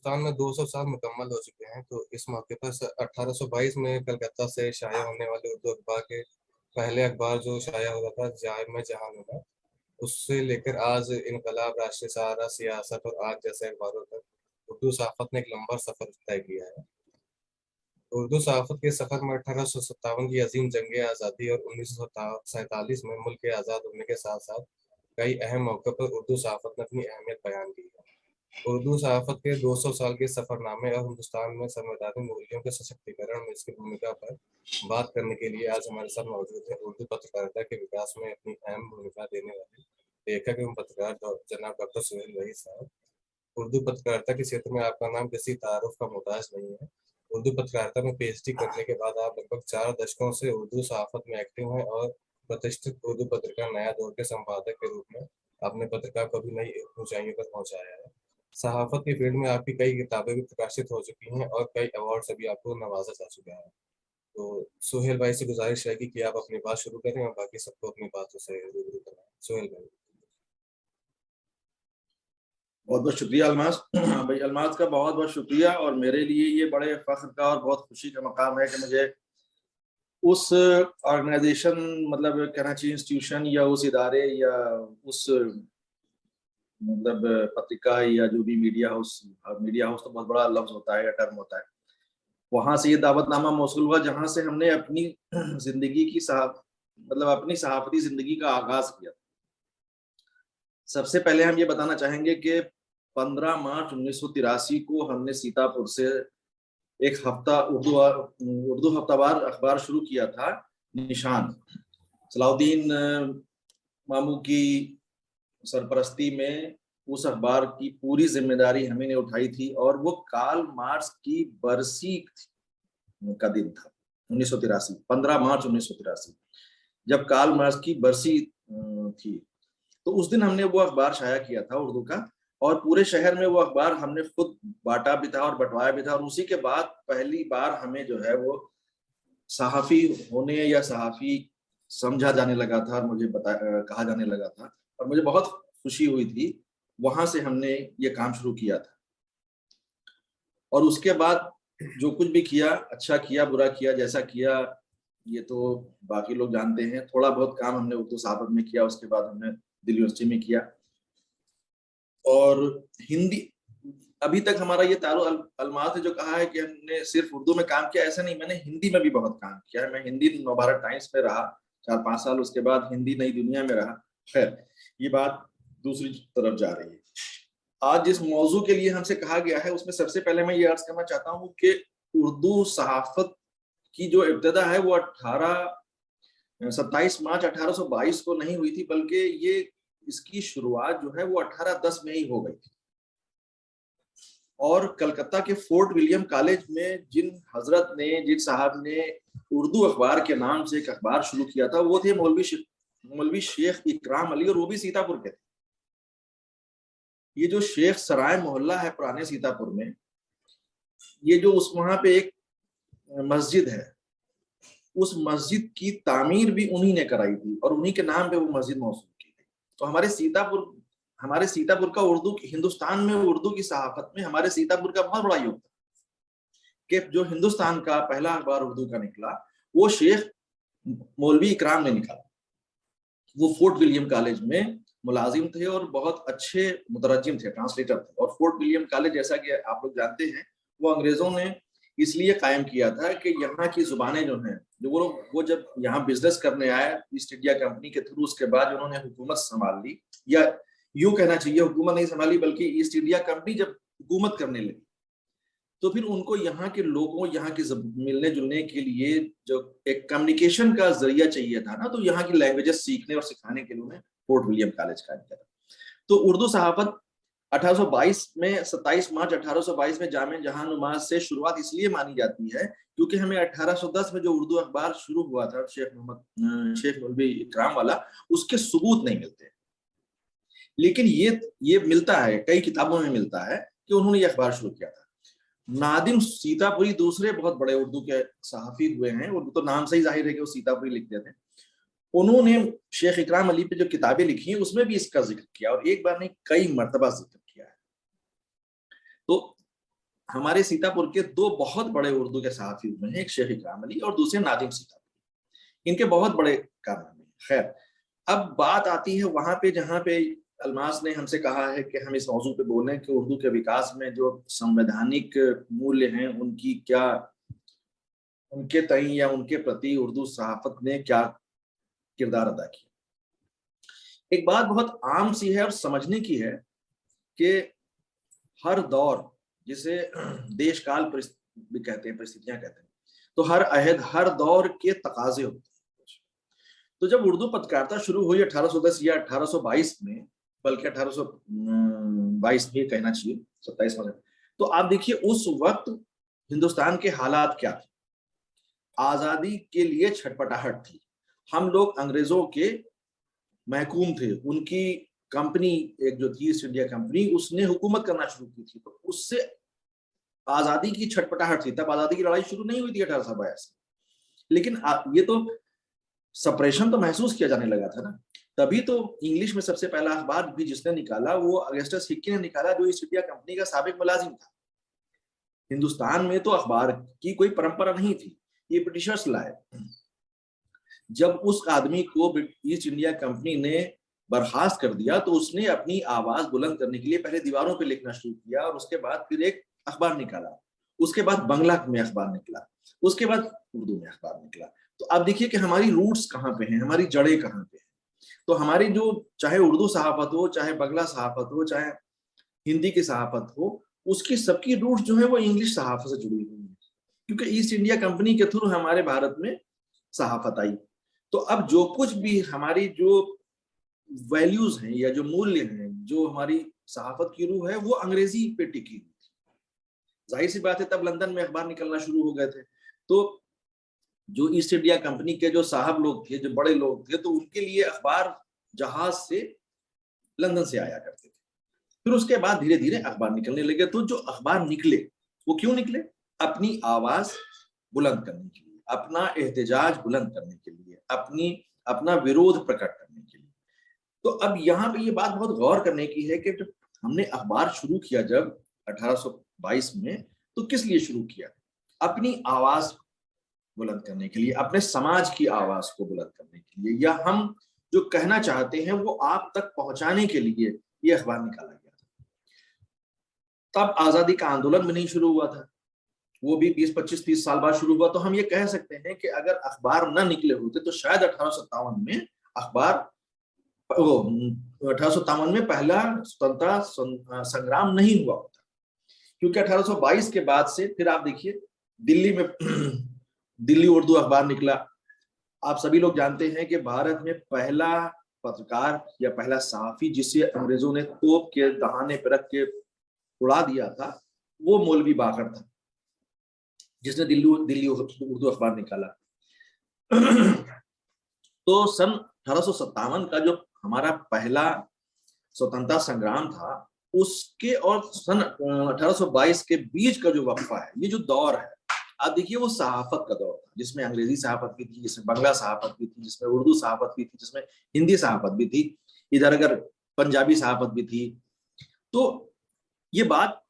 हिंदुस्तान में 200 साल मुकम्मल हो चुके हैं। तो इस मौके पर 1822 में कलकत्ता से शाया होने वाले उर्दू अखबार के पहले अखबार जो शाया होता था जाम जहानुमा, उससे लेकर आज इनकलाब, राष्ट्रीय सहारा, सियासत और आज जैसे अखबारों तक उर्दू सहाफत ने एक लंबा सफर तय किया है। उर्दू सहाफत के सफर में 1857 की अजीम जंग आज़ादी और 1947 में मुल्क के आज़ाद होने के साथ साथ कई अहम मौक़ों पर उर्दू सहाफत ने अपनी अहमियत बयान की है। उर्दू सहाफत के 200 साल के सफरनामे और हिंदुस्तान में संवैधानिक मूल्यों के सशक्तिकरण में इसकी भूमिका पर बात करने के लिए आज हमारे साथ मौजूद है उर्दू पत्रकारिता के विकास में अपनी अहम भूमिका देने वाले लेखक एवं पत्रकार जनाब डॉक्टर सुहेल वहीद साहब। उर्दू पत्रकारिता के क्षेत्र में आपका नाम किसी तारुफ का मोहताज नहीं है। उर्दू पत्रकारिता में पीएचडी करने के बाद आप लगभग 4 दशकों से उर्दू सहाफत में एक्टिव हैं और प्रतिष्ठित उर्दू पत्रिका नया दौर के संपादक के रूप में आपने पत्रकार को भी नई ऊंचाइयों पर पहुंचाया है। सहाफत की फील्ड में आपकी कई किताबें भी प्रकाशित हो चुकी हैं और कई अवार्ड से भी आपको नवाजा जा चुका है। तो सुहेल भाई से गुजारिश रहेगी कि आप अपनी बात शुरू करें और बाकी सबको अपनी बातों से रूबरू कराएं। सुहेल भाई। बहुत बहुत शुक्रिया अल्मास भाई। अल्मास का बहुत बहुत शुक्रिया, और मेरे लिए ये बड़े फख्र का और बहुत खुशी का मकाम है कि मुझे उस ऑर्गेनाइजेशन, मतलब कहना चाहिए इंस्टीट्यूशन, या उस इदारे, या उस मतलब पत्रिका, या जो भी मीडिया हाउस तो बहुत बड़ा लफ्ज होता है या टर्म होता है, वहां से ये दावतनामा मौसूल हुआ जहां से हमने अपनी जिंदगी की अपनी सहाफती जिंदगी का आगाज किया। सबसे पहले हम ये बताना चाहेंगे कि 15 मार्च 1983 को हमने सीतापुर से एक उर्दू हफ्तावार अखबार शुरू किया था, निशान। सलाउद्दीन मामू की सरपरस्ती में उस अखबार की पूरी जिम्मेदारी हमें ने उठाई थी, और वो कार्ल मार्क्स की बरसी का दिन था 1983, 15 मार्च 1983, जब कार्ल मार्क्स की बरसी थी। तो उस दिन हमने वो अखबार शाया किया था उर्दू का, और पूरे शहर में वो अखबार हमने खुद बांटा भी था और बंटवाया भी था। और उसी के बाद पहली बार हमें जो है वो सहाफी होने या सहाफी समझा जाने लगा था, और मुझे कहा जाने लगा था, और मुझे बहुत खुशी हुई थी। वहां से हमने ये काम शुरू किया था, और उसके बाद जो कुछ भी किया, अच्छा किया बुरा किया, जैसा किया ये तो बाकी लोग जानते हैं। थोड़ा बहुत काम हमने उर्दू सहाफत में किया, उसके बाद हमने दिल्ली यूनिवर्सिटी में किया, और हिंदी। अभी तक हमारा ये अल्मास ने जो कहा है कि हमने सिर्फ उर्दू में काम किया, ऐसा नहीं, मैंने हिंदी में भी बहुत काम किया है। मैं हिंदी नवभारत टाइम्स में रहा 4-5 साल, उसके बाद हिंदी नई दुनिया में रहा। खैर, ये बात दूसरी तरफ जा रही है। आज जिस मौजू के लिए हमसे कहा गया है, उसमें सबसे पहले मैं ये अर्ज करना चाहता हूँ कि उर्दू सहाफत की जो इब्तिदा है वो 27 मार्च 1822 को नहीं हुई थी, बल्कि ये इसकी शुरुआत जो है वो 1810 में ही हो गई थी। और कलकत्ता के फोर्ट विलियम कॉलेज में जिन साहब ने उर्दू अखबार के नाम से एक अखबार शुरू किया था, वो थे मौलवी शेख इकराम अली, और वो भी सीतापुर के थे। ये जो शेख सराय मोहल्ला है पुराने सीतापुर में, ये जो वहां पे एक मस्जिद है, उस मस्जिद की तामीर भी उन्हीं ने कराई थी, और उन्हीं के नाम पे वो मस्जिद मौसूल की गई। तो हमारे सीतापुर का हिंदुस्तान में उर्दू की सहाफत में हमारे सीतापुर का बहुत बड़ा योगदान, कि जो हिंदुस्तान का पहला अखबार उर्दू का निकला वो शेख मौलवी इकराम ने निकाला। वो फोर्ट विलियम कॉलेज में मुलाजिम थे और बहुत अच्छे मुतरजिम थे, ट्रांसलेटर थे। और फोर्ट विलियम कॉलेज, जैसा कि आप लोग जानते हैं, वो अंग्रेजों ने इसलिए कायम किया था कि यहाँ की जुबानें जो हैं, जो वो जब यहाँ बिजनेस करने आए ईस्ट इंडिया कंपनी के थ्रू, उसके बाद उन्होंने हुकूमत संभाल ली, या यूं कहना चाहिए हुकूमत नहीं संभाली बल्कि ईस्ट इंडिया कंपनी जब हुकूमत करने लगी, तो फिर उनको यहाँ के लोगों, यहाँ के मिलने जुलने के लिए जो एक कम्युनिकेशन का जरिया चाहिए था ना, तो यहाँ की लैंग्वेजेस सीखने और सिखाने के लिए उन्हें फोर्ट विलियम कॉलेज कायम किया। तो उर्दू सहाफत 1822 में 27 मार्च 1822 में जामे जहां नुमाज से शुरुआत इसलिए मानी जाती है क्योंकि हमें 1810 में जो उर्दू अखबार शुरू हुआ था शेख मौलवी इकराम वाला, उसके सबूत नहीं मिलते, लेकिन ये मिलता है, कई किताबों में मिलता है कि उन्होंने ये अखबार शुरू किया था। नादिम सीतापुरी दूसरे बहुत बड़े उर्दू के सहाफी हुए हैं, उर्दू तो नाम से ही जाहिर है कि वो सीतापुरी लिखते थे। उन्होंने शेख इकराम अली पे जो किताबें लिखी हैं उसमें भी इसका जिक्र किया, और एक बार नहीं कई मर्तबा जिक्र किया है। तो हमारे सीतापुर के दो बहुत बड़े उर्दू के सहाफी हुए हैं, एक शेख इकराम अली और दूसरे नादिम सीतापुरी। इनके बहुत बड़े कारनामे। खैर, अब बात आती है वहां पे जहां पे अल्मास ने हमसे कहा है कि हम इस मौजू पे बोलें कि उर्दू के विकास में जो संवैधानिक मूल्य हैं उनकी क्या, उनके तय या उनके प्रति उर्दू सहाफत ने क्या किरदार अदा किया। एक बात बहुत आम सी है और समझने की है कि हर दौर, जिसे देश काल भी कहते हैं, परिस्थितियां कहते हैं, तो हर अहद, हर दौर के तकाजे होते हैं। तो जब उर्दू पत्रकारिता शुरू हुई 1810 या 1822 में, बल्कि 1822 में कहना चाहिए, 27 में, तो आप देखिए उस वक्त हिंदुस्तान के हालात क्या थे। आजादी के लिए छटपटाहट थी, हम लोग अंग्रेजों के महकूम थे, उनकी कंपनी एक जो थी ईस्ट इंडिया कंपनी, उसने हुकूमत करना शुरू की थी, तो उससे आजादी की छटपटाहट थी। तब आजादी की लड़ाई शुरू नहीं हुई थी 1822, लेकिन ये तो सप्रेशन तो महसूस किया जाने लगा था ना। तभी तो इंग्लिश में सबसे पहला अखबार भी जिसने निकाला वो अगस्टस हिक्की ने निकाला, जो ईस्ट इंडिया कंपनी का साबिक मुलाजिम था। हिंदुस्तान में तो अखबार की कोई परंपरा नहीं थी, ये ब्रिटिशर्स लाए। जब उस आदमी को ईस्ट इंडिया कंपनी ने बर्खास्त कर दिया तो उसने अपनी आवाज बुलंद करने के लिए पहले दीवारों पे लिखना शुरू किया, और उसके बाद फिर एक अखबार निकाला, उसके बाद बांग्ला में अखबार निकला, उसके बाद उर्दू में अखबार निकला। तो आप देखिए कि हमारी रूट्स कहाँ पे हैं, हमारी जड़ें कहाँ पे हैं। तो हमारी जो, चाहे उर्दू सहाफत हो, चाहे बांग्ला सहाफत हो, चाहे हिंदी की सहाफत हो, उसकी सबकी रूट्स जो है वो इंग्लिश सहाफत से जुड़ी हुई है, क्योंकि ईस्ट इंडिया कंपनी के थ्रू हमारे भारत में सहाफत आई। तो अब जो कुछ भी हमारी जो वैल्यूज हैं या जो मूल्य हैं, जो हमारी सहाफत की रूह है, वो अंग्रेजी पे टिकी हुई थी। जाहिर सी बात है तब लंदन में अखबार निकलना शुरू हो गए थे, तो जो ईस्ट इंडिया कंपनी के जो साहब लोग थे, जो बड़े लोग थे, तो उनके लिए अखबार जहाज से लंदन से आया करते थे। फिर उसके बाद धीरे धीरे अखबार निकलने लगे। तो जो अखबार निकले वो क्यों निकले? अपनी आवाज बुलंद करने के लिए, अपना एहतजाज बुलंद करने के लिए, अपना विरोध प्रकट करने के लिए। तो अब यहाँ पे ये बात बहुत गौर करने की है कि जब हमने अखबार शुरू किया जब 1822 में, तो किस लिए शुरू किया? अपनी आवाज बुलंद करने के लिए, अपने समाज की आवाज को बुलंद करने के लिए, या हम जो कहना चाहते हैं वो आप तक पहुंचाने के लिए ये अखबार निकाला गया था। तब आजादी का आंदोलन भी नहीं शुरू हुआ था, वो भी 20, 25, 30 साल बाद शुरू हुआ। तो हम ये कह सकते हैं कि अगर अखबार न निकले होते तो शायद 1857 में अखबार, 1857 में पहला स्वतंत्रता संग्राम नहीं हुआ होता, क्योंकि 1822 के बाद से फिर आप देखिए दिल्ली में दिल्ली उर्दू अखबार निकला। आप सभी लोग जानते हैं कि भारत में पहला पत्रकार या पहला सहाफी जिसे अंग्रेजों ने तोप के दहाने पर रख के उड़ा दिया था, वो मौलवी बाकर था, जिसने दिल्ली उर्दू अखबार निकाला। तो सन 1857 का जो हमारा पहला स्वतंत्रता संग्राम था, उसके और सन 1822 के बीच का जो वक्फा है, ये जो दौर है, आप देखिए वो सहाफत का दौर था, जिसमें अंग्रेजी सहाफत भी थी, जिसमें बांग्ला सहाफत भी थी, जिसमें उर्दू सहाफत भी थी, जिसमें हिंदी सहाफत भी थी, इधर अगर पंजाबी सहाफत भी थी। तो ये बात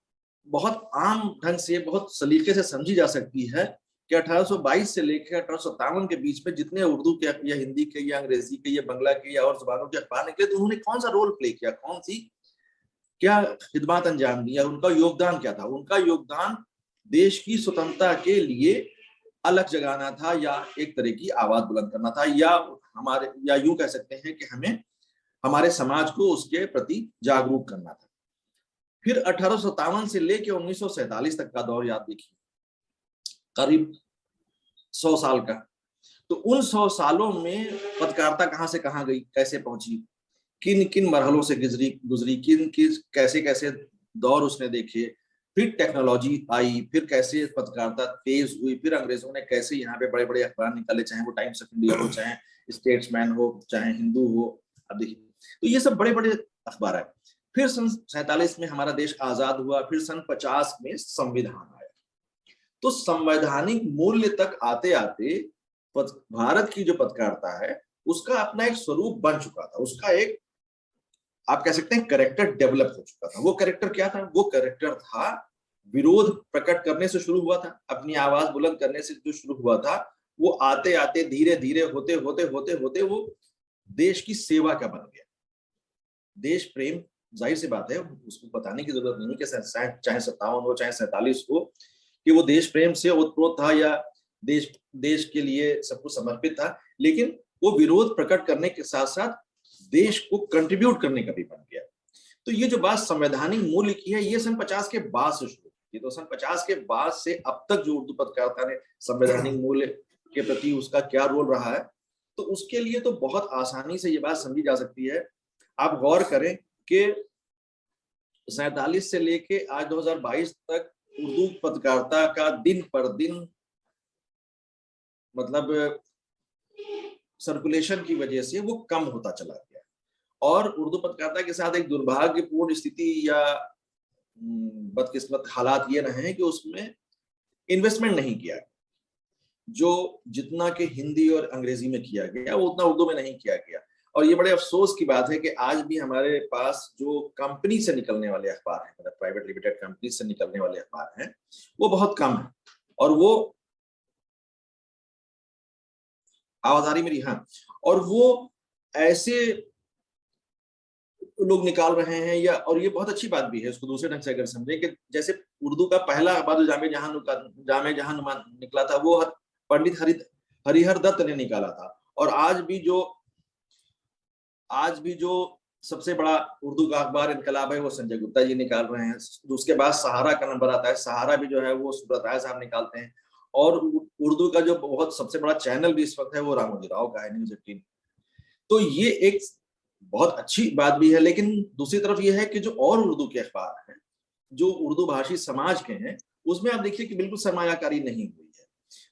बहुत आम ढंग से, बहुत सलीके से समझी जा सकती है कि 1822 से लेकर 1857 के बीच में जितने उर्दू के या हिंदी के या अंग्रेजी के या बांग्ला के या और जुबानों के अखबार निकले, तो उन्होंने कौन सा रोल प्ले किया, कौन सी क्या खिदमत अंजाम दी, या उनका योगदान क्या था? उनका योगदान देश की स्वतंत्रता के लिए अलग जगाना था, या एक तरह की आवाज बुलंद करना था, या यूं कह सकते हैं कि हमें हमारे समाज को उसके प्रति जागरूक करना था। फिर 1857 से लेकर 1947 तक का दौर याद देखिए, करीब 100 साल का। तो उन 100 सालों में पत्रकारिता कहां से कहां गई, कैसे पहुंची, किन किन मरहलों से गुजरी, कैसे कैसे दौर उसने देखे, फिर टेक्नोलॉजी आई, फिर कैसे पत्रकारिता तेज हुई, फिर अंग्रेजों ने कैसे यहाँ पे बड़े बड़े अखबार निकाले, चाहे वो टाइम्स ऑफ इंडिया हो, चाहे स्टेट्समैन हो, चाहे हिंदू हो। अब देखिए तो ये सब बड़े बड़े अखबार है। फिर सन 47 में हमारा देश आजाद हुआ, फिर सन 50 में संविधान आया। तो संवैधानिक मूल्य तक आते आते भारत की जो पत्रकारिता है उसका अपना एक स्वरूप बन चुका था, उसका एक आप कह सकते हैं कैरेक्टर डेवलप हो चुका था। वो कैरेक्टर क्या था? वो कैरेक्टर था विरोध प्रकट करने से शुरू हुआ था, अपनी आवाज बुलंद करने से जो शुरू हुआ था, वो आते आते धीरे धीरे होते होते होते होते वो देश की सेवा का बन गया। देश प्रेम, जाहिर सी बात है, उसको बताने की जरूरत नहीं कि चाहे 57 हो चाहे 47 हो, कि वो देश प्रेम से ओतप्रोत था या देश के लिए सब कुछ समर्पित था, लेकिन वो विरोध प्रकट करने के साथ साथ देश को कंट्रीब्यूट करने का भी बन गया। तो ये जो बात संवैधानिक मूल्य की है, ये सन 50 के बाद से शुरू हुई। तो सन 50 के बाद से अब तक जो उर्दू पत्रकारिता ने संवैधानिक मूल्य के प्रति उसका क्या रोल रहा है, तो उसके लिए तो बहुत आसानी से ये बात समझी जा सकती है। आप गौर करें कि 47 से लेके आज 2022 तक उर्दू पत्रकारिता का दिन पर दिन मतलब सर्कुलेशन की वजह से वो कम होता चला गया, और उर्दू पत्रकारिता के साथ एक दुर्भाग्यपूर्ण स्थिति या बदकिस्मत हालात ये रहे कि उसमें इन्वेस्टमेंट नहीं किया। जो जितना कि हिंदी और अंग्रेजी में किया गया वो उतना उर्दू में नहीं किया गया। और ये बड़े अफसोस की बात है कि आज भी हमारे पास जो कंपनी से निकलने वाले अखबार हैं, मतलब प्राइवेट लिमिटेड कंपनी से निकलने वाले अखबार हैं, वो बहुत कम है। और वो आवाज आ रही मेरी? हाँ। और वो ऐसे लोग निकाल रहे हैं, या और ये बहुत अच्छी बात भी है, उसको दूसरे ढंग से अगर समझें कि जैसे उर्दू का पहला अखबार जो जामे जहां नुमा निकला था, वो पंडित हरिहर दत्त ने निकाला था। और आज भी जो सबसे बड़ा उर्दू का अखबार इनकलाब है, वो संजय गुप्ता जी निकाल रहे हैं। उसके बाद सहारा का नंबर आता है, सहारा भी जो है वो सुब्रत राय साहब निकालते हैं। और उर्दू का जो बहुत सबसे बड़ा चैनल भी इस वक्त है वो रामोजी राव का है, न्यूज़ 18। तो ये एक बहुत अच्छी बात भी है, लेकिन दूसरी तरफ ये है कि जो और उर्दू के अखबार हैं, जो उर्दू भाषी समाज के हैं, उसमें आप देखिए कि बिल्कुल सरमायाकारी नहीं हुई है।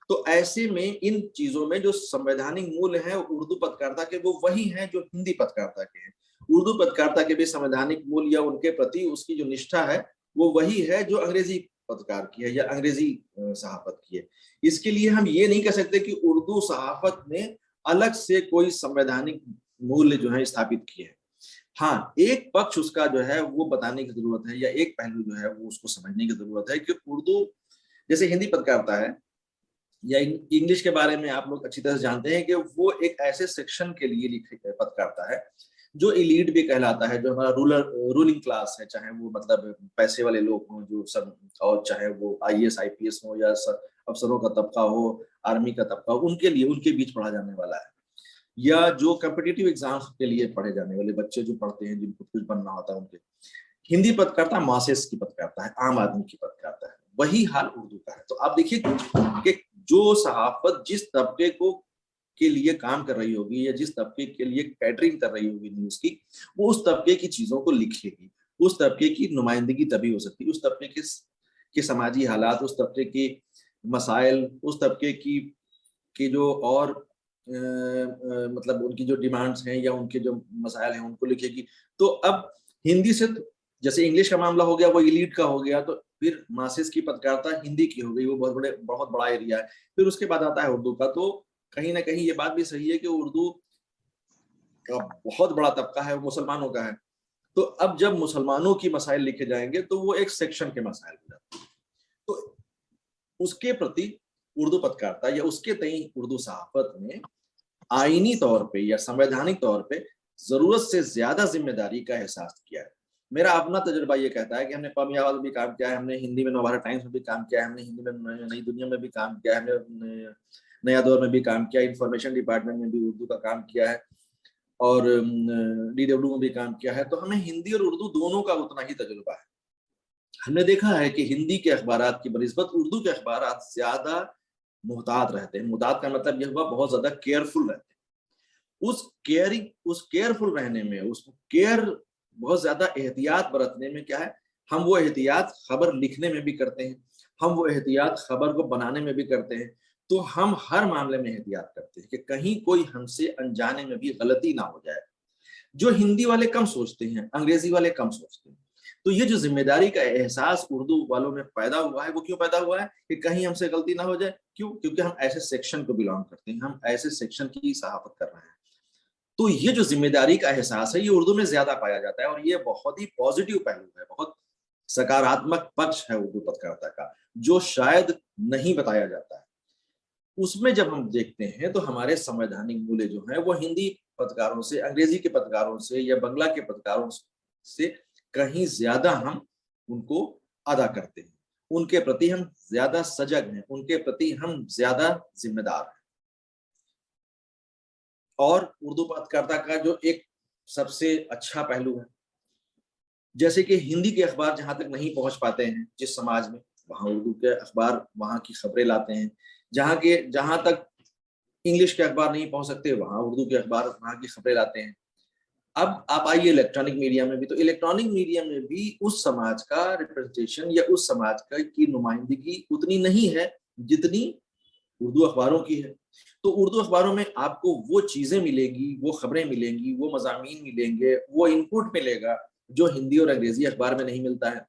तो ऐसे में इन चीजों में जो संवैधानिक मूल्य है उर्दू पत्रकारिता के, वो वही हैं जो हिंदी पत्रकारिता के हैं। उर्दू पत्रकारिता के भी संवैधानिक मूल्य या उनके प्रति उसकी जो निष्ठा है, वो वही है जो अंग्रेजी पत्रकार की है या अंग्रेजी सहाफत की है। इसके लिए हम ये नहीं कह सकते कि उर्दू सहाफत ने अलग से कोई संवैधानिक मूल्य जो है स्थापित किए हैं। हाँ, एक पक्ष उसका जो है वो बताने की जरूरत है, या एक पहलू जो है वो उसको समझने की जरूरत है कि उर्दू जैसे हिंदी पत्रकारिता है या इंग्लिश के बारे में आप लोग अच्छी तरह से जानते हैं कि वो एक ऐसे सेक्शन के लिए लिखी पत्रकारिता है जो इलीट भी कहलाता है, जो हमारा रूलिंग क्लास है, चाहे वो मतलब पैसे वाले लोग हों जो सब, और चाहे वो IAS IPS हो या अफसरों का तबका हो, आर्मी का तबका हो, उनके लिए उनके बीच पढ़ा जाने वाला है। या जो कॉम्पिटिटिव एग्जाम्स के लिए पढ़े जाने वाले बच्चे जो पढ़ते हैं, जिनको कुछ बनना होता है, उनके हिंदी पत्रकारिता मासेस की पत्रकारिता है, आम आदमी की पत्रकारिता है। वही हाल उर्दू का है। तो आप देखिए कि जो सहाफत जिस तबके को के लिए काम कर रही होगी या जिस तबके के लिए कैटरिंग कर रही होगी न्यूज की, वो उस तबके की चीजों को लिखेगी। उस तबके की नुमाइंदगी तभी हो सकती है, उस तबके के समाजी हालात, उस तबके के मसाइल, उस तबके की जो और मतलब उनकी जो डिमांड्स हैं या उनके जो मसाइल हैं उनको लिखेगी। तो अब हिंदी से जैसे इंग्लिश का मामला हो गया, वो इलीट का हो गया, तो फिर मासेस की पत्रकारिता हिंदी की हो गई, वो बहुत बड़ा एरिया है। फिर उसके बाद आता है उर्दू का। तो कहीं ना कहीं ये बात भी सही है कि उर्दू का बहुत बड़ा तबका है वो मुसलमानों का है। तो अब जब मुसलमानों की मसाइल लिखे जाएंगे तो वो एक सेक्शन के मसाइल हो जाते हैं। तो उसके प्रति उर्दू पत्रकारिता या उसके तई उर्दू सहाफत ने आईनी तौर पे या संवैधानिक तौर पे जरूरत से ज्यादा जिम्मेदारी का एहसास किया है। मेरा अपना तजुर्बा ये कहता है कि हमने कौमी आवाज में भी काम किया है, हमने हिंदी में नवभारत टाइम्स में भी काम किया है, हमने हिंदी में नई दुनिया में भी काम किया है, हमने नया दौर में भी काम किया, इंफॉर्मेशन डिपार्टमेंट में भी उर्दू का काम किया है, और DW में भी काम किया है। तो हमें हिंदी और उर्दू दोनों का उतना ही तजुर्बा है। हमने देखा है कि हिंदी के अखबारात की बनिस्बत उर्दू के अखबारात ज्यादा मुहतात रहते हैं। मुहतात का मतलब यह हुआ बहुत ज्यादा केयरफुल रहते हैं। उस केयरफुल रहने में, उस केयर बहुत ज्यादा एहतियात बरतने में क्या है, हम वो एहतियात खबर लिखने में भी करते हैं, हम वो एहतियात खबर को बनाने में भी करते हैं। तो हम हर मामले में एहतियात करते हैं कि कहीं कोई हमसे अनजाने में भी गलती ना हो जाए, जो हिंदी वाले कम सोचते हैं, अंग्रेजी वाले कम सोचते हैं। तो ये जो जिम्मेदारी का एहसास उर्दू वालों में पैदा हुआ है, वो क्यों पैदा हुआ है कि कहीं हमसे गलती ना हो जाए। क्यों? क्योंकि हम ऐसे सेक्शन को बिलोंग करते हैं, हम ऐसे सेक्शन की सहाफत कर रहे हैं। तो ये जो जिम्मेदारी का एहसास है, ये उर्दू में ज्यादा पाया जाता है, और ये बहुत ही पॉजिटिव पहलू है, बहुत सकारात्मक पक्ष है उर्दू पत्रकारिता का, जो शायद नहीं बताया जाता है। उसमें जब हम देखते हैं तो हमारे संवैधानिक मूल्य जो है वो हिंदी पत्रकारों से, अंग्रेजी के पत्रकारों से या बंगला के पत्रकारों से कहीं ज्यादा हम उनको अदा करते हैं, उनके प्रति हम ज्यादा सजग हैं, उनके प्रति हम ज्यादा जिम्मेदार हैं। और उर्दू पत्रकारिता का जो एक सबसे अच्छा पहलू है, जैसे कि हिंदी के अखबार जहां तक नहीं पहुंच पाते हैं जिस समाज में, वहां उर्दू के अखबार वहां की खबरें लाते हैं। जहां तक इंग्लिश के अखबार नहीं पहुंच सकते, वहां उर्दू के अखबार वहां की खबरें लाते हैं। अब आप आइए इलेक्ट्रॉनिक मीडिया में भी, तो इलेक्ट्रॉनिक मीडिया में भी उस समाज का रिप्रेजेंटेशन या उस समाज का की नुमाइंदगी उतनी नहीं है जितनी उर्दू अखबारों की है। तो उर्दू अखबारों में आपको वो चीजें मिलेंगी, वो खबरें मिलेंगी, वो मजामीन मिलेंगे, वो इनपुट मिलेगा जो हिंदी और अंग्रेजी अखबार में नहीं मिलता है।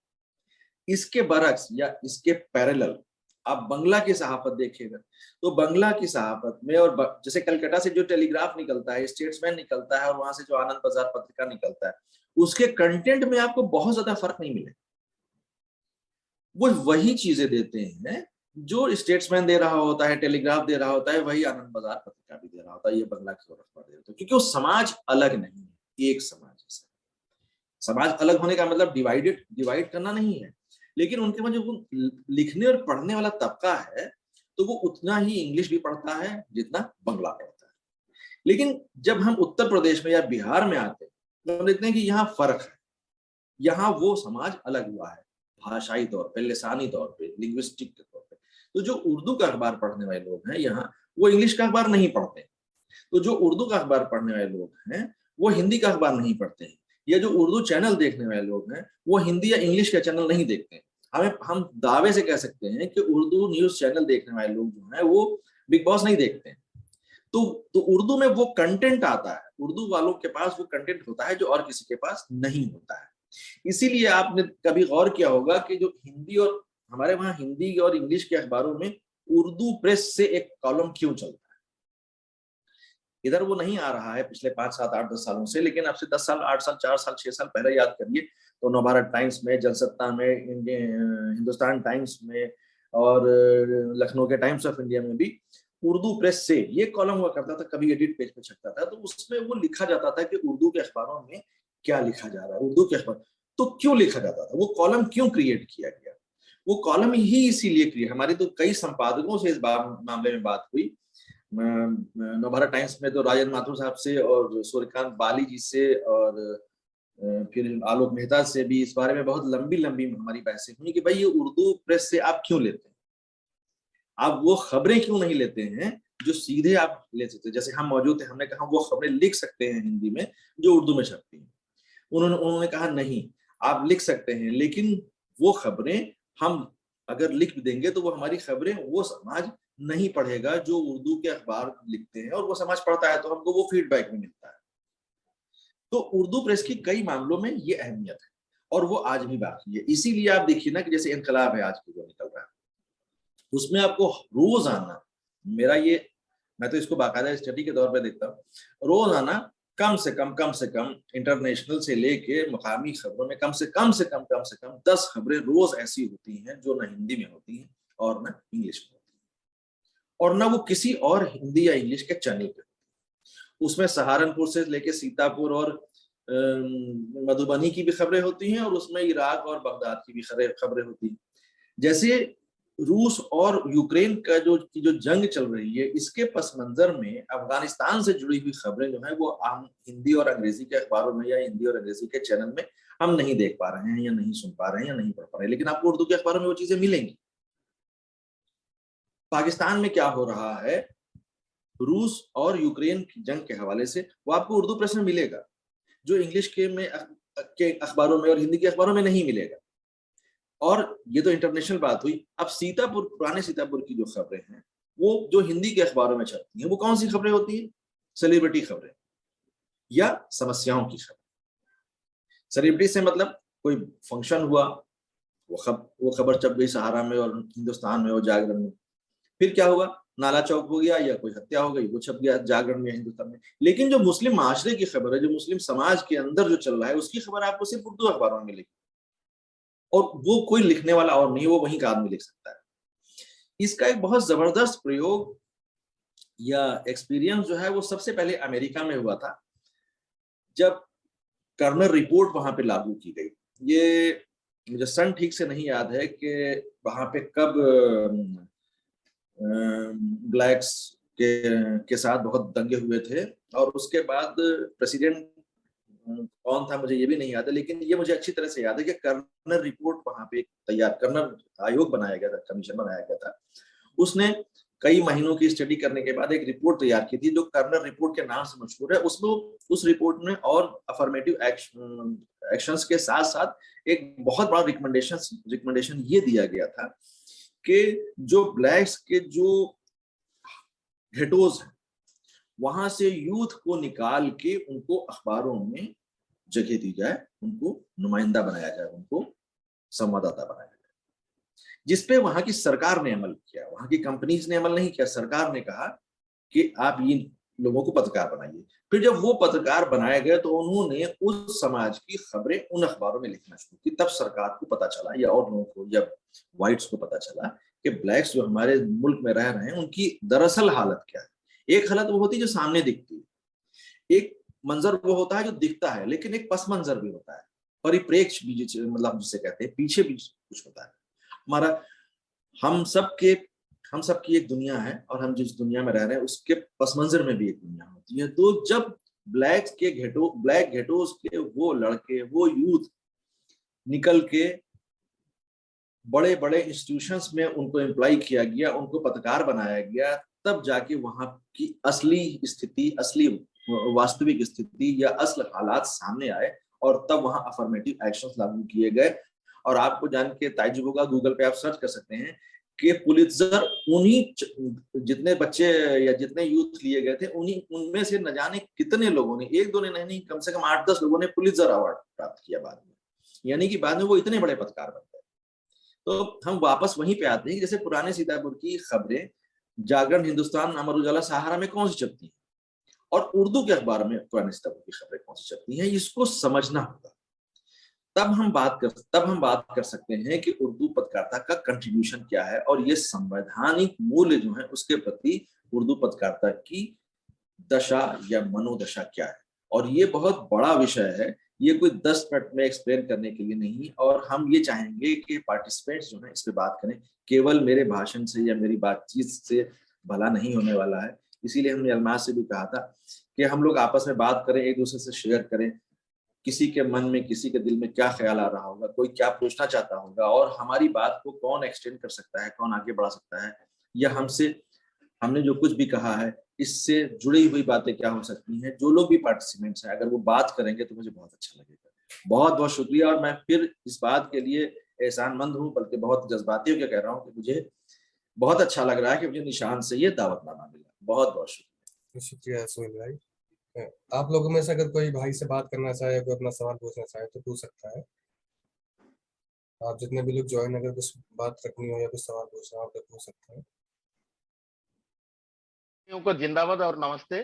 इसके बरक्स या इसके पैरेलल आप बंगला की सहाफत देखेगा, तो बंगला की सहाफत में, और जैसे कलकत्ता से जो टेलीग्राफ निकलता है, स्टेट्समैन निकलता है, और वहां से जो आनंद बाजार पत्रिका निकलता है, उसके कंटेंट में आपको बहुत ज्यादा फर्क नहीं मिलेगा। वो वही चीजें देते हैं जो स्टेट्समैन दे रहा होता है, टेलीग्राफ दे रहा होता है, वही आनंद बाजार पत्रिका भी दे रहा होता है, ये बंगला की और अखबार दे रहा होता है, क्योंकि वो समाज अलग नहीं है, एक समाज है। समाज अलग होने का मतलब डिवाइड करना नहीं है, लेकिन उनके में जो लिखने और पढ़ने वाला तबका है, तो वो उतना ही इंग्लिश भी पढ़ता है जितना बंगला पढ़ता है। लेकिन जब हम उत्तर प्रदेश में या बिहार में आते हैं तो हम देखते हैं कि यहाँ फर्क है, यहाँ वो समाज अलग हुआ है, भाषाई तौर पे, लिसानी तौर पे, लिंग्विस्टिक के तौर पे। तो जो उर्दू का अखबार पढ़ने वाले लोग हैं यहाँ, वो इंग्लिश का अखबार नहीं पढ़ते। तो जो उर्दू का अखबार पढ़ने वाले लोग हैं वो हिंदी का अखबार नहीं पढ़ते हैं, या जो उर्दू चैनल देखने वाले लोग हैं वो हिंदी या इंग्लिश का चैनल नहीं देखते हैं। हम दावे से कह सकते हैं कि उर्दू न्यूज चैनल देखने वाले लोग जो हैं वो बिग बॉस नहीं देखते हैं। तो उर्दू में वो कंटेंट आता है, उर्दू वालों के पास वो कंटेंट होता है जो और किसी के पास नहीं होता है। इसीलिए आपने कभी गौर किया होगा कि जो हिंदी और हमारे वहां हिंदी और इंग्लिश के अखबारों में उर्दू प्रेस से एक कॉलम क्यों चलता है। इधर वो नहीं आ रहा है पिछले 5, 7, 8, 10 सालों से, लेकिन अब से 10 साल, 8 साल, 4 साल, 6 साल पहले याद करिए तो नवभारत टाइम्स में, जलसत्ता में, हिंदुस्तान टाइम्स में और लखनऊ के टाइम्स ऑफ इंडिया में भी उर्दू प्रेस से ये कॉलम हुआ करता था, कभी एडिट पेज पे छपता था, तो उसमें वो लिखा जाता था कि उर्दू के अखबारों में क्या लिखा जा रहा है, उर्दू के अखबार। तो क्यों लिखा जाता था, वो कॉलम क्यों क्रिएट किया गया, वो कॉलम ही इसीलिए क्रिएट, हमारी तो कई संपादकों से इस मामले में बात हुई, नवभारत टाइम्स में तो राजन माथुर साहब से और सूर्यकांत बाली जी से और फिर आलोक मेहता से भी इस बारे में बहुत लंबी लंबी हमारी बहसें हुई कि भाई ये उर्दू प्रेस से आप क्यों लेते हैं, आप वो खबरें क्यों नहीं लेते हैं जो सीधे आप ले सकते हैं। जैसे हम मौजूद थे, हमने कहा वो खबरें लिख सकते हैं हिंदी में जो उर्दू में छपती हैं, उन्होंने कहा नहीं आप लिख सकते हैं, लेकिन वो खबरें हम अगर लिख देंगे तो वो हमारी खबरें वो समाज नहीं पढ़ेगा जो उर्दू के अखबार लिखते हैं, और वो समाज पढ़ता है तो हमको वो फीडबैक भी मिलता है। तो उर्दू प्रेस की कई मामलों में ये अहमियत है और वो आज भी बाकी है। इसीलिए आप देखिए ना कि जैसे इनकलाब है आज की जो निकल रहा है, उसमें आपको रोजाना, मैं तो इसको बाकायदा स्टडी के तौर पे देखता हूँ, रोजाना कम से कम इंटरनेशनल से लेके मकामी खबरों में कम से कम 10 खबरें रोज ऐसी होती हैं जो ना हिंदी में होती हैं और ना इंग्लिश में होती हैं, और ना वो किसी और हिंदी या इंग्लिश के चैनल पे। उसमें सहारनपुर से लेके सीतापुर और मधुबनी की भी खबरें होती हैं, और उसमें इराक और बगदाद की भी खबरें होती हैं। जैसे रूस और यूक्रेन का जो जंग चल रही है, इसके पस मंजर में अफगानिस्तान से जुड़ी हुई खबरें जो है वो आम हिंदी और अंग्रेजी के अखबारों में या हिंदी और अंग्रेजी के चैनल में हम नहीं देख पा रहे हैं या नहीं सुन पा रहे हैं या नहीं पढ़ पा रहे हैं, लेकिन आपको उर्दू के अखबारों में वो चीजें मिलेंगी। पाकिस्तान में क्या हो रहा है रूस और यूक्रेन की जंग के हवाले से, वो आपको उर्दू प्रेस में मिलेगा, जो इंग्लिश के अखबारों में और हिंदी के अखबारों में नहीं मिलेगा। और ये तो इंटरनेशनल बात हुई। अब पुराने सीतापुर की जो खबरें हैं वो जो हिंदी के अखबारों में छपती हैं, वो कौन सी खबरें होती है, सेलिब्रिटी खबरें या समस्याओं की खबरें। सेलिब्रिटी से मतलब कोई फंक्शन हुआ, वो खबर छप गई सहारा में और हिंदुस्तान में और जागरण में। फिर क्या हुआ, नाला चौक हो गया या कोई हत्या हो गई, वो छप गया जागरण में, हिंदुस्तान में। लेकिन जो मुस्लिम माशरे की खबर है, जो मुस्लिम समाज के अंदर जो चल रहा है, उसकी खबर आपको सिर्फ उर्दू अखबारों में मिलेगी। और वो कोई लिखने वाला और नहीं, वो वहीं का आदमी लिख सकता है। इसका एक बहुत जबरदस्त प्रयोग या एक्सपीरियंस जो है वो सबसे पहले अमेरिका में हुआ था, जब कर्नल रिपोर्ट वहां पे लागू की गई। ये मुझे सन ठीक से नहीं याद है कि वहां पे कब ब्लैक्स के साथ बहुत दंगे हुए थे, और उसके बाद प्रेसिडेंट कौन था मुझे ये भी नहीं याद है, लेकिन ये मुझे अच्छी तरह से याद है कि कर्नल रिपोर्ट वहां पे तैयार, कर्नल आयोग बनाया गया था, कमीशन बनाया गया था। उसने कई महीनों की स्टडी करने के बाद एक रिपोर्ट तैयार की थी जो कर्नल रिपोर्ट के नाम से मशहूर है। उसमें उस रिपोर्ट में और अफर्मेटिव एक्शंस के साथ साथ एक बहुत बड़ा रिकमेंडेशन ये दिया गया था कि जो ब्लैक्स के जो घेटोज हैं वहां से यूथ को निकाल के उनको अखबारों में जगह दी जाए, उनको नुमाइंदा बनाया जाए, उनको संवाददाता बनाया जाए, जिसपे वहां की सरकार ने अमल किया। वहां की कंपनीज ने अमल नहीं किया, सरकार ने कहा कि आप इन लोगों को पत्रकार बनाइए। फिर जब वो पत्रकार बनाए गए तो उन्होंने उस समाज की खबरें उन अखबारों में लिखना शुरू की। तब सरकार को पता चला, या और लोगों को, या व्हाइट्स को पता चला कि ब्लैक्स जो हमारे मुल्क में रह रहे हैं उनकी दरअसल हालत क्या है। एक हालत वो होती है जो सामने दिखती है, एक मंजर वो होता है जो दिखता है, लेकिन एक पस मंजर भी होता है, परिप्रेक्ष्य भी, मतलब जिसे कहते हैं पीछे भी कुछ होता है। हमारा हम सबके हम सबकी एक दुनिया है, और हम जिस दुनिया में रह रहे हैं उसके पस मंजर में भी एक दुनिया होती है। तो जब ब्लैक घेटोज के वो लड़के, वो यूथ निकल के बड़े बड़े इंस्टीट्यूशंस में उनको एम्प्लॉय किया गया, उनको पत्रकार बनाया गया, तब जाके वहां की असली स्थिति, असली वास्तविक स्थिति या असल हालात सामने आए, और तब वहां अफर्मेटिव एक्शंस लागू किए गए। और आपको जान के ताज्जुब होगा, गूगल पे आप सर्च कर सकते हैं कि पुलित्जर उन्हीं जितने बच्चे या जितने यूथ लिए गए थे उन्हीं उनमें से न जाने कितने लोगों ने, एक दो ने नहीं, कम से कम 8-10 लोगों ने पुलित्जर अवार्ड प्राप्त किया बाद में। यानी कि बाद में वो इतने बड़े पत्रकार बन गए। तो हम वापस वहीं पे आते हैं, जैसे पुराने सीतापुर की खबरें जागरण, हिंदुस्तान, अमर उजाला, सहारा में कौन सी चलती हैं, और उर्दू के अखबार में पुराने सीतापुर की खबरें कौन सी चलती हैं, इसको समझना होगा। तब हम बात कर सकते हैं कि उर्दू पत्रकारिता का कंट्रीब्यूशन क्या है, और ये संवैधानिक मूल्य जो है उसके प्रति उर्दू पत्रकारिता की दशा या मनोदशा क्या है। और ये बहुत बड़ा विषय है, ये कोई 10 मिनट में एक्सप्लेन करने के लिए नहीं, और हम ये चाहेंगे कि पार्टिसिपेंट्स जो है इस पे बात करें। केवल मेरे भाषण से या मेरी बातचीत से भला नहीं होने वाला है, इसीलिए हमने अलमाज से भी कहा था कि हम लोग आपस में बात करें, एक दूसरे से शेयर करें, किसी के मन में, किसी के दिल में क्या ख्याल आ रहा होगा, कोई क्या पूछना चाहता होगा, और हमारी बात को कौन एक्सटेंड कर सकता है, कौन आगे बढ़ा सकता है, या हमने जो कुछ भी कहा है इससे जुड़ी हुई बातें क्या हो सकती हैं। जो लोग भी पार्टिसिपेंट्स हैं अगर वो बात करेंगे तो मुझे बहुत अच्छा लगेगा। बहुत बहुत शुक्रिया, और मैं फिर इस बात के लिए एहसानमंद हूँ, बल्कि बहुत जज्बाती होकर कह रहा हूँ कि मुझे बहुत अच्छा लग रहा है कि मुझे निशान से ये दावतनामा मिला। बहुत बहुत शुक्रिया। शुक्रिया सुहेल भाई। आप लोगों में से अगर कोई भाई से बात करना चाहे, कोई अपना सवाल पूछना चाहे तो पूछ सकता है। आप जितने भी लोग ज्वाइन, अगर कुछ बात रखनी हो या कुछ सवाल पूछना हो तो पूछ सकते हैं। को जिंदाबाद और नमस्ते।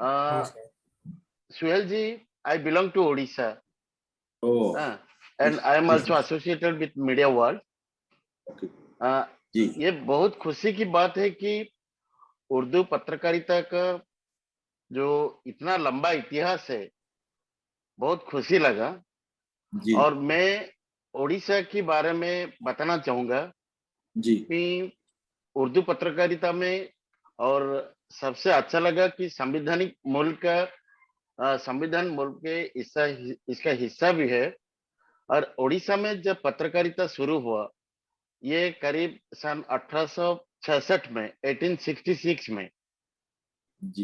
नमस्कार। सुहेल जी, I belong to Odisha, and I am also associated with Media World. ये बहुत खुशी की बात है कि उर्दू पत्रकारिता का जो इतना लंबा इतिहास है, बहुत खुशी लगा। और मैं ओडिशा के बारे में बताना चाहूंगा कि उर्दू पत्रकारिता में, और सबसे अच्छा लगा कि संवैधानिक मुल्क का संविधान मुल्क के इसका हिस्सा भी है। और ओडिशा में जब पत्रकारिता शुरू हुआ, ये करीब सन 1866 में, 1866 में,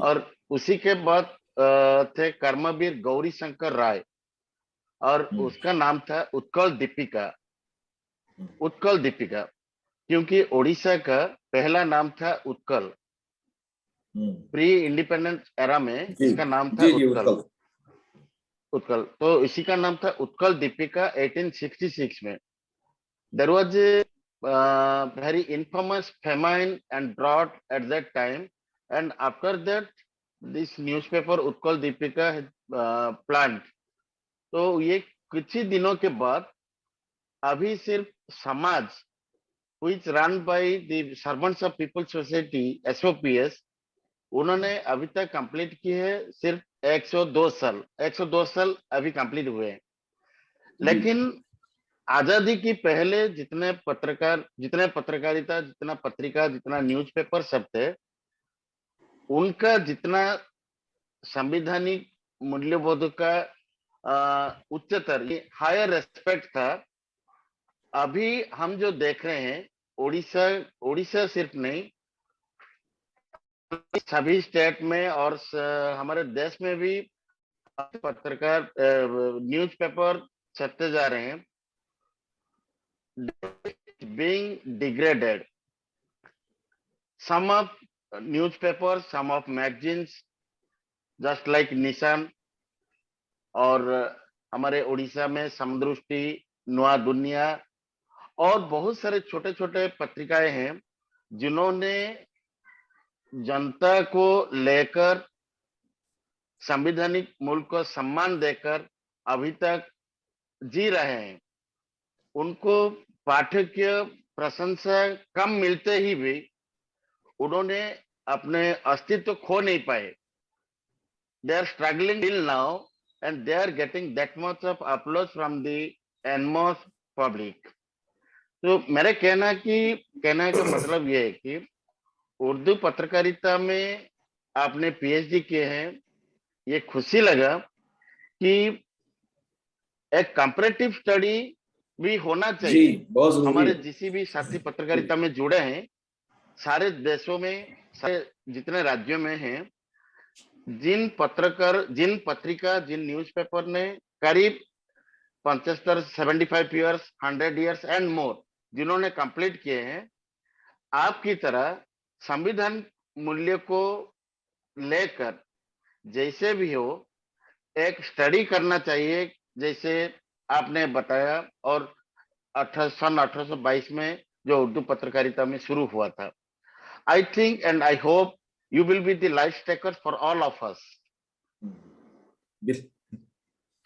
और उसी के बाद थे कर्मवीर गौरी शंकर राय, और उसका नाम था उत्कल दीपिका। उत्कल दीपिका क्योंकि ओडिशा का पहला नाम था उत्कल। प्री इंडिपेंडेंस एरा में इसका नाम था उत्कल। उत्कल, तो इसी का नाम था उत्कल दीपिका। 1866 में there was a very infamous famine and drought at that time, and after that this newspaper Utkal Deepika had plant. तो ये कुछ ही दिनों के बाद अभी सिर्फ समाज which run by the servants of people society SOPS, उन्होंने अभी तक कंप्लीट की है सिर्फ 102 साल। 102 साल अभी कंप्लीट हुए हैं। लेकिन आजादी की पहले जितने पत्रकारिता, जितना पत्रिका, जितना न्यूज़पेपर सब थे, उनका जितना संवैधानिक मूल्यबोध का उच्चतर हायर रेस्पेक्ट था, अभी हम जो देख रहे हैं उड़ीसा सिर्फ नहीं, सभी स्टेट में और हमारे देश में भी पत्रकार न्यूज़पेपर छपते जा रहे हैं, being degraded. Some of newspapers, some of magazines, just like निशान, और हमारे उड़ीसा में समदृष्टि, नया दुनिया और बहुत सारे छोटे छोटे पत्रिकाएं हैं जिन्होंने जनता को लेकर संवैधानिक मूल्य को सम्मान देकर अभी तक जी रहे हैं। उनको पाठकीय प्रशंसा कम मिलते ही भी उन्होंने अपने अस्तित्व खो नहीं पाए। They are struggling till now and they are getting that much of applause from the enormous public. तो मेरे कहना का मतलब ये है कि उर्दू पत्रकारिता में आपने पीएचडी किए हैं, ये खुशी लगा कि एक कंपैरेटिव स्टडी भी होना चाहिए। हमारे जिसी भी साथी पत्रकारिता में जुड़े हैं, सारे देशों में, सारे जितने राज्यों में हैं, जिन पत्रिका, जिन न्यूज़पेपर ने करीब 75, 75 इयर्स, 100 इयर्स एंड मोर जिन्होंने कंप्लीट किए हैं, आपकी तरह संविधान मूल्य को लेकर जैसे भी हो एक स्टडी करना चाहिए, जैसे आपने बताया, और सन 1822 में जो उर्दू पत्रकारिता में शुरू हुआ था। I think and I hope you will be the light takers for all of us.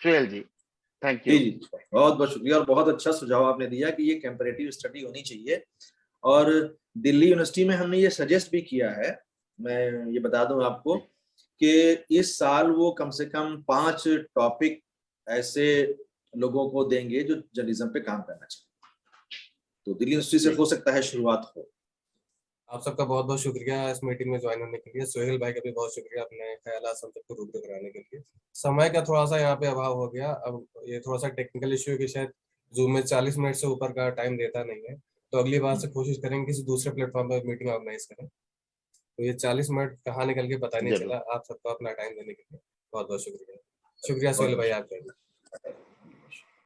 Suhail ji, thank you. जी, बहुत बहुत शुक्रिया और बहुत अच्छा सुझाव आपने दिया कि ये कंपैरेटिव स्टडी होनी चाहिए। और दिल्ली यूनिवर्सिटी में हमने ये सजेस्ट भी किया है, मैं ये बता दूं आपको कि इस साल वो कम से कम 5 टॉपिक ऐसे लोगों को देंगे जो जर्नलिज्म पे काम करना चाहिए। तो दिल्ली यूनिवर्सिटी से हो सकता है शुरुआत हो। आप सबका बहुत बहुत शुक्रिया इस मीटिंग में ज्वाइन होने के लिए। सोहेल भाई का भी बहुत शुक्रिया अपने ख्यालात हम सबको रूबरू कराने के लिए। समय का थोड़ा सा यहाँ पे अभाव हो गया, अब ये थोड़ा सा टेक्निकल इश्यू है कि शायद जूम में 40 मिनट से ऊपर का टाइम देता नहीं है, तो अगली बार से कोशिश करेंगे किसी दूसरे प्लेटफॉर्म पर मीटिंग ऑर्गेनाइज करें। तो ये 40 मिनट कहाँ निकल के पता नहीं चला। आप सबको अपना टाइम देने के लिए बहुत बहुत शुक्रिया। शुक्रिया सोहेल भाई आपका।